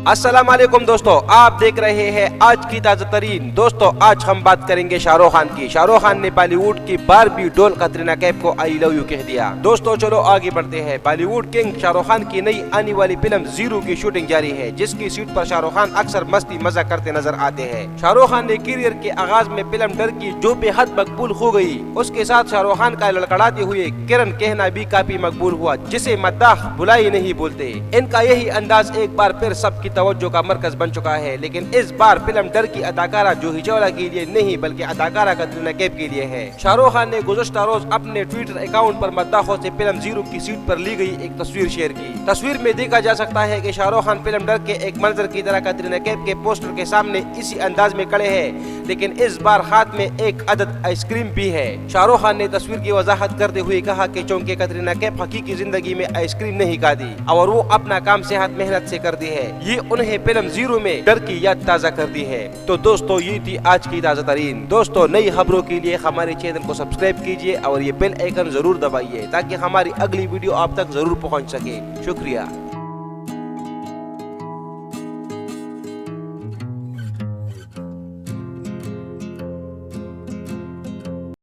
अस्सलाम वालेकुम दोस्तों, आप देख रहे हैं आज की ताजा तरीन। दोस्तों आज हम बात करेंगे शाहरुख खान की। शाहरुख खान ने बॉलीवुड की बारबी डॉल कटरीना कैफ को आई लव यू कह दिया। दोस्तों चलो आगे बढ़ते हैं। बॉलीवुड किंग शाहरुख खान की नई आने वाली फिल्म जीरो की शूटिंग जारी है, जिसकी सीट पर शाहरुख खान अक्सर मस्ती मजा करते नजर आते हैं। शाहरुख खान ने करियर के आगाज में फिल्म डर की जो बेहद मकबूल हो गई, उसके साथ शाहरुख खान का लड़खड़ाते हुए किरण कहना भी काफी मकबूल हुआ, जिसे मद्दाह बुला ही नहीं बोलते। इनका यही अंदाज एक बार फिर सबकी तवज्जो का मरकज बन चुका है, लेकिन इस बार फिल्म डर की अदाकारा जूही चावला के लिए नहीं बल्कि अदाकारा कटरीना कैफ के लिए है। शाहरुख खान ने गुज़श्ता रोज अपने ट्विटर अकाउंट पर मद्दाहों से फिल्म जीरो की सीट पर ली गई एक तस्वीर शेयर की। तस्वीर में देखा जा सकता है कि शाहरुख खान फिल्म डर के एक मंजर की तरह कटरीना कैफ के पोस्टर के सामने इसी अंदाज में खड़े हैं, लेकिन इस बार हाथ में एक अदद आइसक्रीम भी है। शाहरुख खान ने तस्वीर की वजाहत करते हुए कहा कि चूंकि कटरीना कैफ हकीकी जिंदगी में आइसक्रीम नहीं खाती और वो अपना काम सेहत मेहनत से करती है, ये उन्हें फिल्म जीरो में डर की याद ताजा कर दी है। तो दोस्तों ये थी आज की ताजा तरीन। दोस्तों नई खबरों के लिए हमारे चैनल को सब्सक्राइब कीजिए और ये बेल आइकन जरूर दबाइए ताकि हमारी अगली वीडियो आप तक जरूर पहुंच सके। शुक्रिया।